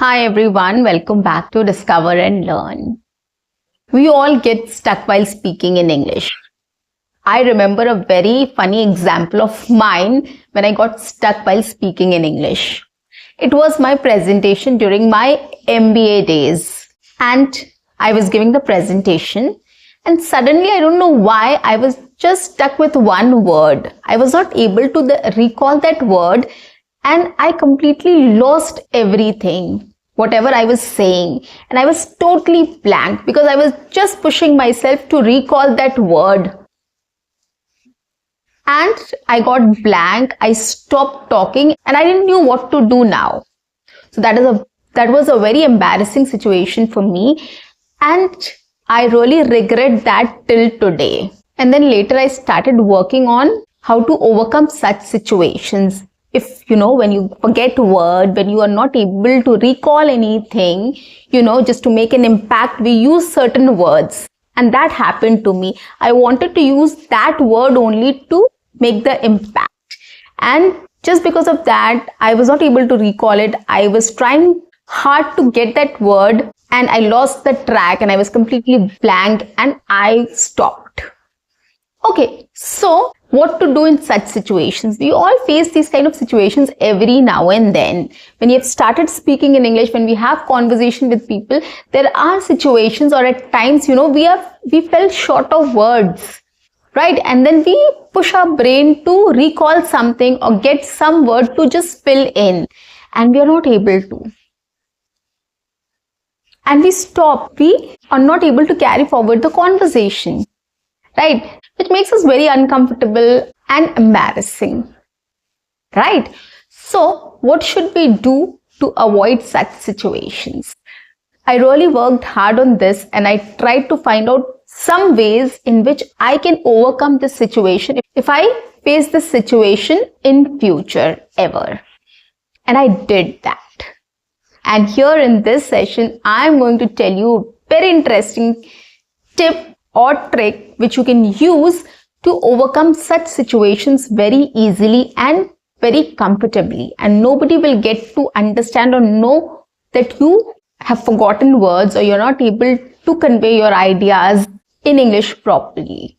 Hi everyone, welcome back to Discover and Learn. We all get stuck while speaking in English. I remember a very funny example of mine when I got stuck while speaking in English. It was my presentation during my MBA days, and I was giving the presentation, and suddenly I don't know why I was just stuck with one word. I was not able to recall that word, and I completely lost everything, whatever I was saying, and I was totally blank because I was just pushing myself to recall that word. And I got blank, I stopped talking, and I didn't know what to do now. So that was a very embarrassing situation for me, and I really regret that till today. And then later I started working on how to overcome such situations. If when you forget a word, when you are not able to recall anything, just to make an impact, we use certain words. And that happened to me. I wanted to use that word only to make the impact. And just because of that, I was not able to recall it. I was trying hard to get that word and I lost the track and I was completely blank and I stopped. Okay, so what to do in such situations? We all face these kind of situations every now and then. When you have started speaking in English, when we have conversation with people, there are situations or at times, we fell short of words, right? And then we push our brain to recall something or get some word to just fill in, and we are not able to. And we stop. We are not able to carry forward the conversation, right? Which makes us very uncomfortable and embarrassing, right? So what should we do to avoid such situations? I really worked hard on this and I tried to find out some ways in which I can overcome this situation if I face this situation in future ever. And I did that. And here in this session, I'm going to tell you a very interesting tip or trick which you can use to overcome such situations very easily and very comfortably, and nobody will get to understand or know that you have forgotten words or you're not able to convey your ideas in English properly.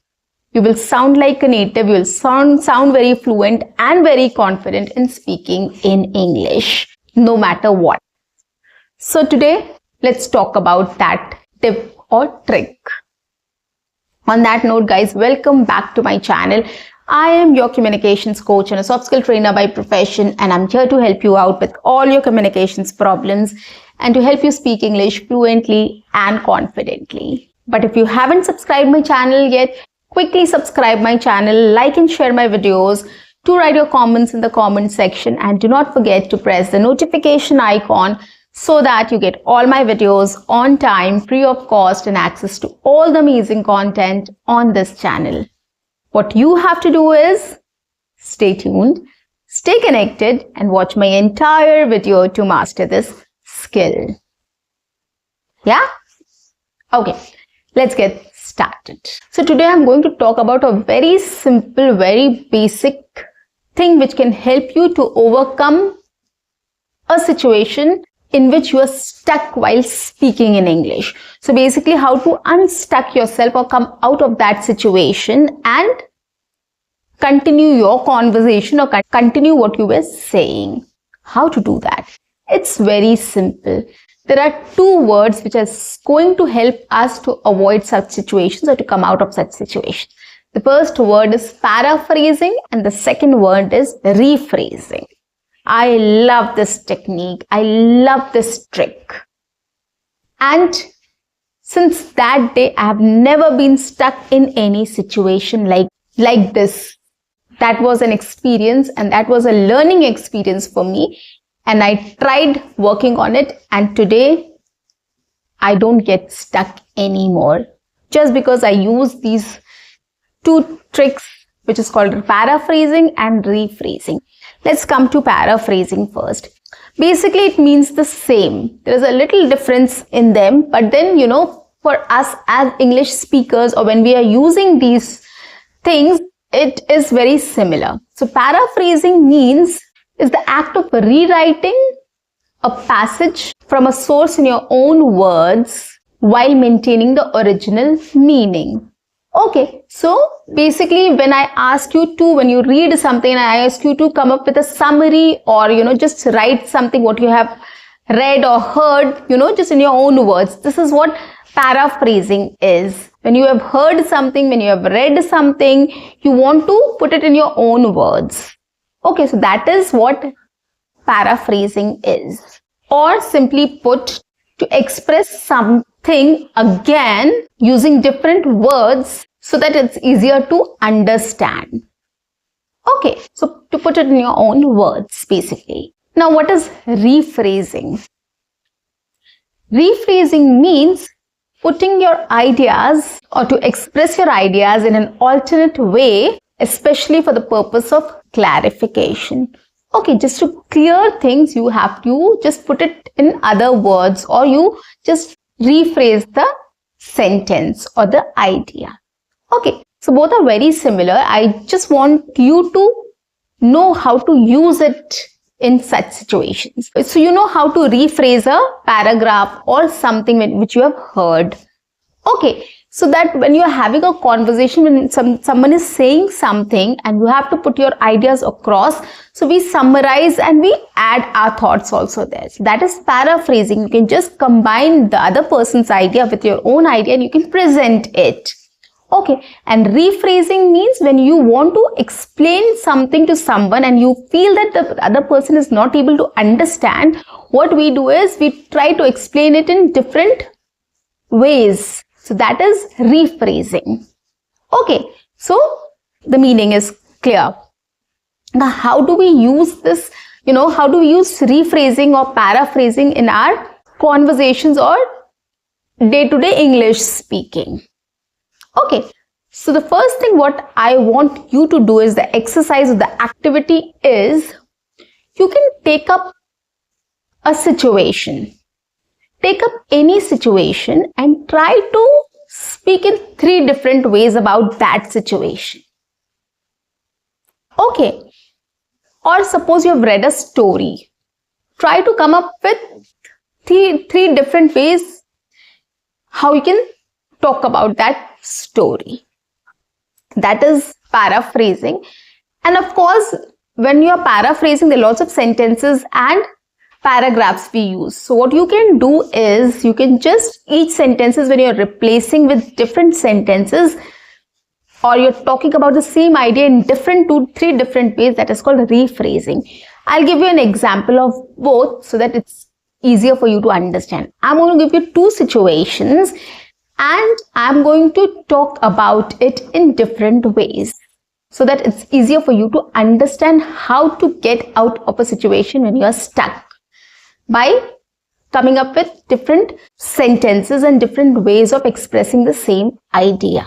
You will sound like a native, you will sound very fluent and very confident in speaking in English, no matter what. So today, let's talk about that tip or trick. On that note, guys, welcome back to my channel. I am your communications coach and a soft skill trainer by profession, and I'm here to help you out with all your communications problems and to help you speak English fluently and confidently. But if you haven't subscribed my channel yet, quickly subscribe my channel, like and share my videos, to write your comments in the comment section, and do not forget to press the notification icon so that you get all my videos on time, free of cost, and access to all the amazing content on this channel. What you have to do is stay tuned, stay connected, and watch my entire video to master this skill. Yeah? Okay, let's get started. So today I'm going to talk about a very simple, very basic thing which can help you to overcome a situation in which you are stuck while speaking in English. So basically how to unstuck yourself or come out of that situation and continue your conversation or continue what you were saying. How to do that? It's very simple. There are two words which are going to help us to avoid such situations or to come out of such situations. The first word is paraphrasing and the second word is rephrasing. I love this technique. I love this trick. And since that day, I have never been stuck in any situation like this. That was an experience and that was a learning experience for me. And I tried working on it, and today I don't get stuck anymore. Just because I use these two tricks, which is called paraphrasing and rephrasing. Let's come to paraphrasing first. Basically, it means the same. There is a little difference in them, but then, for us as English speakers or when we are using these things, it is very similar. So paraphrasing is the act of rewriting a passage from a source in your own words while maintaining the original meaning. Okay, so basically when you read something and I ask you to come up with a summary or, just write something what you have read or heard, just in your own words. This is what paraphrasing is. When you have heard something, when you have read something, you want to put it in your own words. Okay, so that is what paraphrasing is. Or simply put, to express something again using different words so that it's easier to understand. Okay, so to put it in your own words, basically. Now, what is rephrasing? Rephrasing means putting your ideas or to express your ideas in an alternate way, especially for the purpose of clarification. Okay, just to clear things, you have to just put it in other words or you just rephrase the sentence or the idea. Okay, so both are very similar. I just want you to know how to use it in such situations. So you know how to rephrase a paragraph or something which you have heard. Okay, so that when you're having a conversation, when someone is saying something and you have to put your ideas across, so we summarize and we add our thoughts also there. So that is paraphrasing. You can just combine the other person's idea with your own idea and you can present it. Okay, and rephrasing means when you want to explain something to someone and you feel that the other person is not able to understand, what we do is we try to explain it in different ways. So that is rephrasing. Okay, so the meaning is clear. Now, how do we use this? How do we use rephrasing or paraphrasing in our conversations or day-to-day English speaking? Okay, so the first thing what I want you to do is the exercise or the activity is you can take up a situation. Take up any situation and try to speak in 3 different ways about that situation. Okay, or suppose you have read a story. Try to come up with three different ways how you can talk about that story. That is paraphrasing. And of course, when you are paraphrasing, there are lots of sentences and paragraphs we use. So what you can do is you can just each sentences when you're replacing with different sentences or you're talking about the same idea in 2-3 different ways, that is called rephrasing. I'll give you an example of both so that it's easier for you to understand. I'm going to give you 2 situations and I'm going to talk about it in different ways so that it's easier for you to understand how to get out of a situation when you're stuck by coming up with different sentences and different ways of expressing the same idea.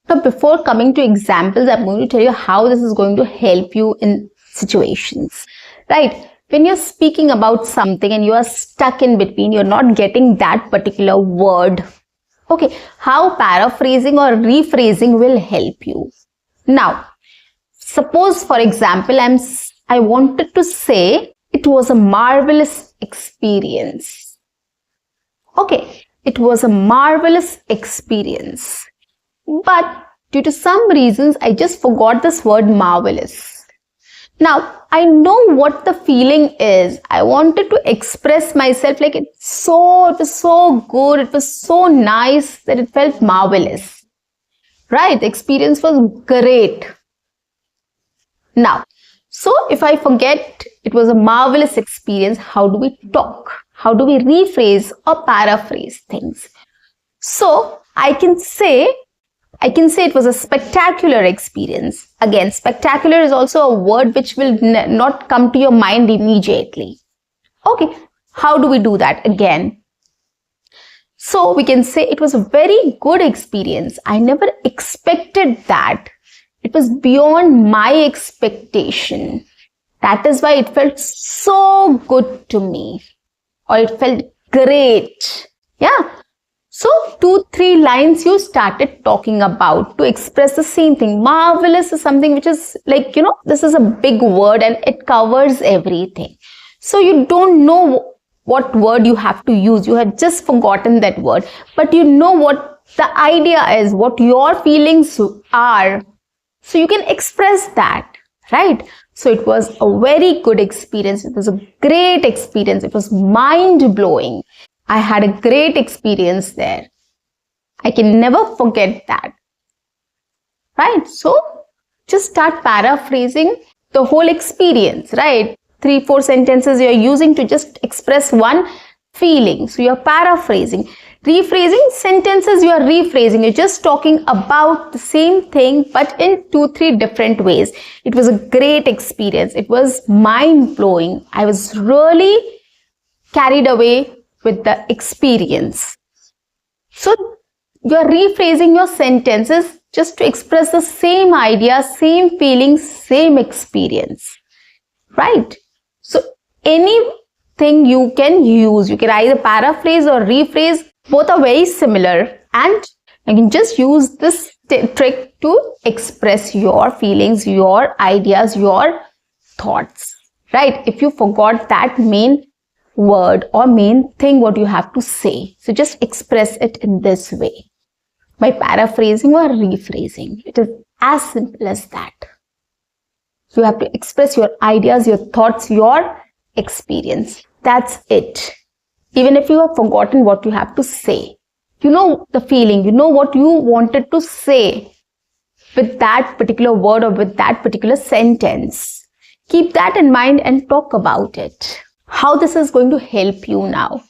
Now, before coming to examples, I'm going to tell you how this is going to help you in situations, right? When you're speaking about something and you are stuck in between, you're not getting that particular word. Okay, how paraphrasing or rephrasing will help you. Now, suppose for example, I wanted to say it was a marvelous experience. Okay, it was a marvelous experience. But due to some reasons, I just forgot this word marvelous. Now, I know what the feeling is. I wanted to express myself like it was so good, it was so nice that it felt marvelous. Right? The experience was great. Now, so if I forget it was a marvelous experience, how do we talk? How do we rephrase or paraphrase things? So I can say it was a spectacular experience. Again, spectacular is also a word which will not come to your mind immediately. Okay, how do we do that again? So we can say it was a very good experience. I never expected that. It was beyond my expectation. That is why it felt so good to me. Or it felt great. Yeah. So 2-3 lines you started talking about to express the same thing. Marvelous is something which is like, this is a big word and it covers everything. So you don't know what word you have to use. You have just forgotten that word, but you know what the idea is, what your feelings are. So you can express that, right? So it was a very good experience. It was a great experience. It was mind blowing. I had a great experience there. I can never forget that, right? So just start paraphrasing the whole experience, right? 3-4 sentences you're using to just express one feeling. So you're paraphrasing. Rephrasing sentences, you're rephrasing. You're just talking about the same thing, but in 2-3 different ways. It was a great experience. It was mind blowing. I was really carried away with the experience. So you're rephrasing your sentences just to express the same idea, same feelings, same experience, right? So anything you can use, you can either paraphrase or rephrase. Both are very similar, and you can just use this trick to express your feelings, your ideas, your thoughts, right? If you forgot that main word or main thing what you have to say, so just express it in this way by paraphrasing or rephrasing. It is as simple as that. You have to express your ideas, your thoughts, your experience. That's it. Even if you have forgotten what you have to say, you know the feeling, you know what you wanted to say with that particular word or with that particular sentence. Keep that in mind and talk about it. How this is going to help you now.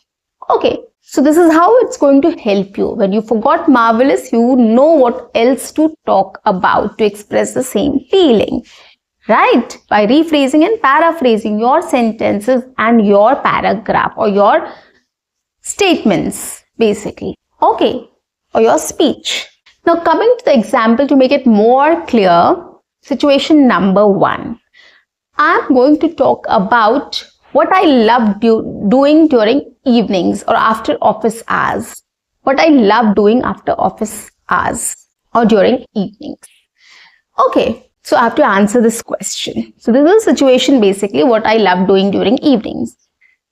Okay, so this is how it's going to help you. When you forgot marvelous, you know what else to talk about to express the same feeling, right? By rephrasing and paraphrasing your sentences and your paragraph or your statements, basically. Okay, or your speech. Now coming to the example to make it more clear, situation number 1. I'm going to talk about what I love doing during evenings or after office hours. What I love doing after office hours or during evenings. Okay, so I have to answer this question. So this is a situation basically what I love doing during evenings.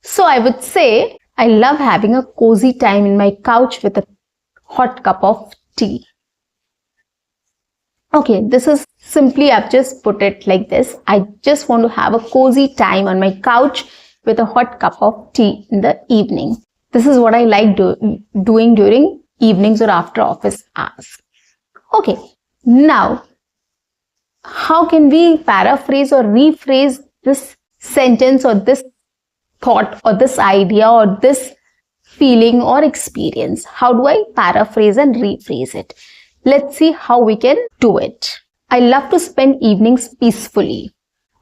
So I would say I love having a cozy time in my couch with a hot cup of tea. Okay, this is simply, I've just put it like this. I just want to have a cozy time on my couch with a hot cup of tea in the evening. This is what I like doing during evenings or after office hours. Okay, now, how can we paraphrase or rephrase this sentence or this thought or this idea or this feeling or experience? How do I paraphrase and rephrase it? Let's see how we can do it. I love to spend evenings peacefully.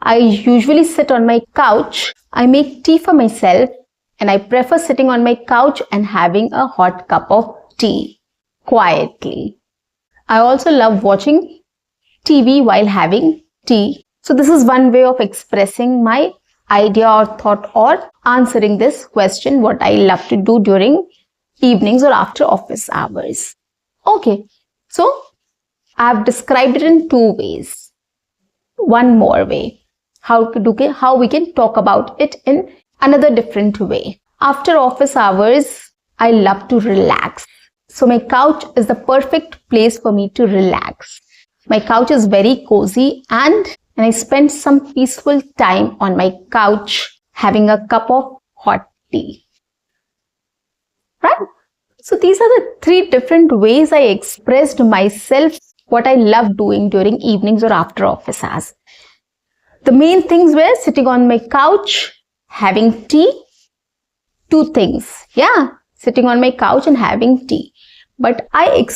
I usually sit on my couch. I make tea for myself, and I prefer sitting on my couch and having a hot cup of tea quietly. I also love watching TV while having tea. So this is one way of expressing my idea or thought or answering this question, what I love to do during evenings or after office hours. Okay, so I have described it in 2 ways. One more way, how we can talk about it in another different way. After office hours, I love to relax. So my couch is the perfect place for me to relax. My couch is very cozy and I spend some peaceful time on my couch having a cup of hot tea. Right? So these are the 3 different ways I expressed myself what I love doing during evenings or after office hours. The main things were sitting on my couch, having tea. 2 things. Yeah, sitting on my couch and having tea. But I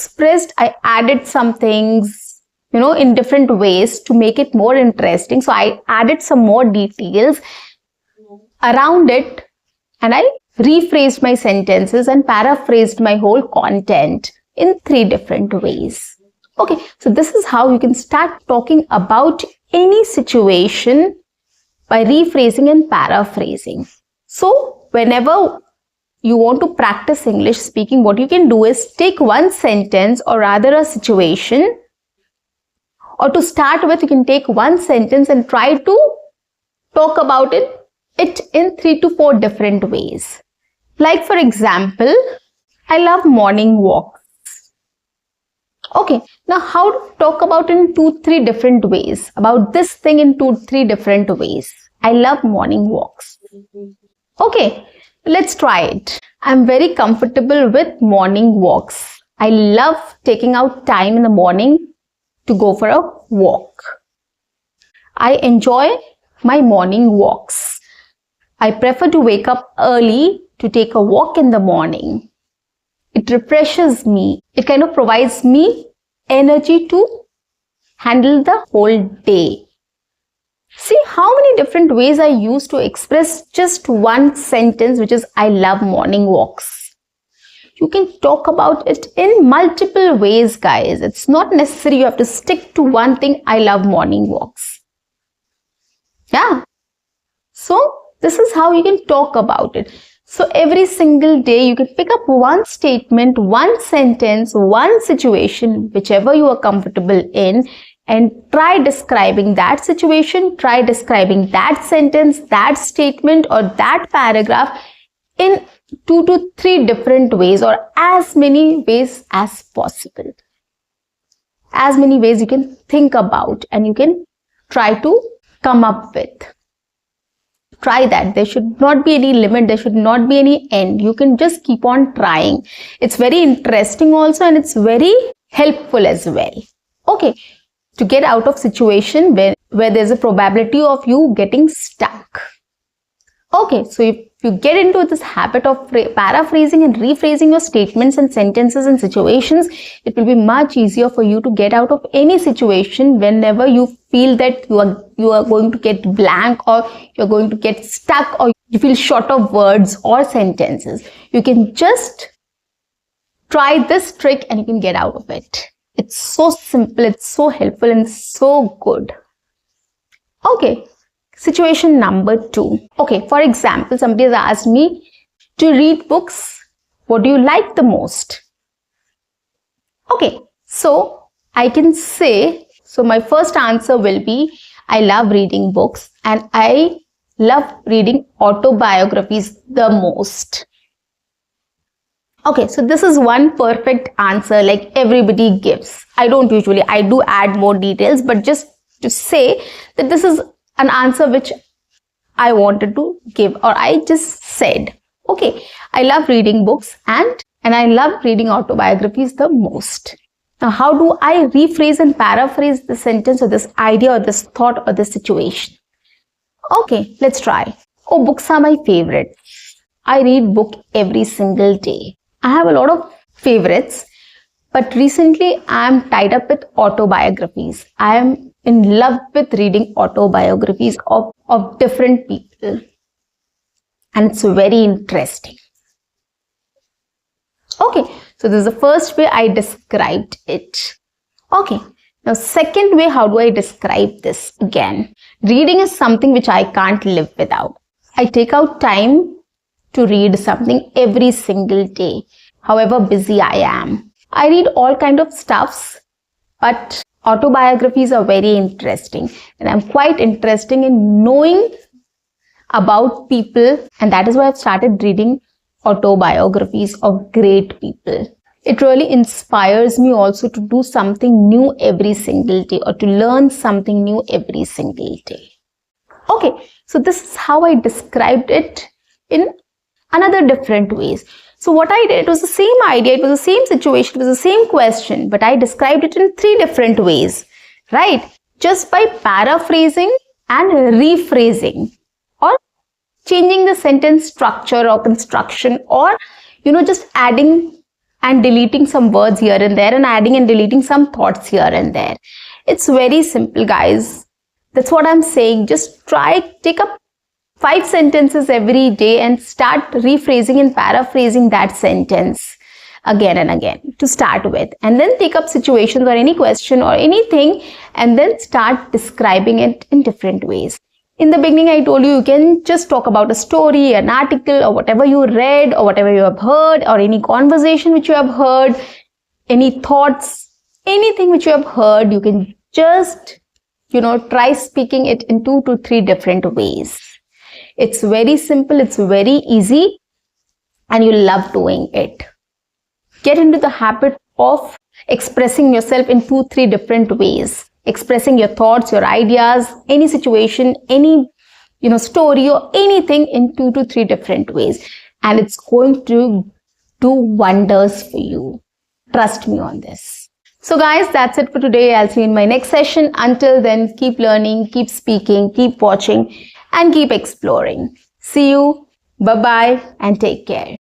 added some things, in different ways to make it more interesting. So I added some more details around it and I rephrased my sentences and paraphrased my whole content in 3 different ways. Okay, so this is how you can start talking about any situation by rephrasing and paraphrasing. So whenever you want to practice English speaking, what you can do is take one sentence or rather a situation, or to start with, you can take one sentence and try to talk about it it in 3 to 4 different ways. Like for example, I love morning walks. Okay, now how to talk about in 2-3 different ways about this thing in 2-3 different ways. I love morning walks. Okay, let's try it. I'm very comfortable with morning walks. I love taking out time in the morning to go for a walk. I enjoy my morning walks. I prefer to wake up early to take a walk in the morning. It refreshes me. It kind of provides me energy to handle the whole day. See how many different ways I use to express just one sentence, which is I love morning walks. You can talk about it in multiple ways, guys. It's not necessary you have to stick to one thing, I love morning walks. Yeah. So this is how you can talk about it. So every single day you can pick up one statement, one sentence, one situation, whichever you are comfortable in, and try describing that situation, try describing that sentence, that statement or that paragraph in 2 to 3 different ways or as many ways as possible. As many ways you can think about and you can try to come up with. Try that. There should not be any limit. There should not be any end. You can just keep on trying. It's very interesting also and it's very helpful as well. Okay. To get out of situation where there's a probability of you getting stuck. Okay. So if you get into this habit of paraphrasing and rephrasing your statements and sentences and situations, it will be much easier for you to get out of any situation whenever you feel that you are going to get blank or you're going to get stuck or you feel short of words or sentences. You can just try this trick and you can get out of it. It's so simple, it's so helpful and so good. Okay. Situation number 2. Okay, for example, somebody has asked me to read books. What do you like the most? Okay, so I can say, so my first answer will be, I love reading books and I love reading autobiographies the most. Okay, so this is one perfect answer like everybody gives. I do add more details, but just to say that this is an answer which I wanted to give or I just said. Okay, I love reading books and I love reading autobiographies the most. Now, how do I rephrase and paraphrase the sentence or this idea or this thought or this situation? Okay, let's try. Oh, books are my favorite. I read book every single day. I have a lot of favorites, but recently I am tied up with autobiographies. I am in love with reading autobiographies of different people. And it's very interesting. Okay, so this is the first way I described it. Okay, now second way, how do I describe this again? Reading is something which I can't live without. I take out time to read something every single day, however busy I am. I read all kind of stuffs, but autobiographies are very interesting and I'm quite interested in knowing about people, and that is why I've started reading autobiographies of great people. It really inspires me also to do something new every single day or to learn something new every single day. Okay, so this is how I described it in another different ways. So what I did, it was the same idea, it was the same situation, it was the same question, but I described it in 3 different ways, right? Just by paraphrasing and rephrasing or changing the sentence structure or construction or, just adding and deleting some words here and there and adding and deleting some thoughts here and there. It's very simple, guys. That's what I'm saying. Just take up 5 sentences every day and start rephrasing and paraphrasing that sentence again and again to start with, and then take up situations or any question or anything and then start describing it in different ways. In the beginning, I told you can just talk about a story, an article or whatever you read or whatever you have heard or any conversation which you have heard, any thoughts, anything which you have heard. You can just, try speaking it in 2 to 3 different ways. It's very simple, it's very easy, and you love doing it. Get into the habit of expressing yourself in 2-3 different ways. Expressing your thoughts, your ideas, any situation, any story or anything in 2 to 3 different ways. And it's going to do wonders for you. Trust me on this. So guys, that's it for today. I'll see you in my next session. Until then, keep learning, keep speaking, keep watching, and keep exploring. See you. Bye-bye and take care.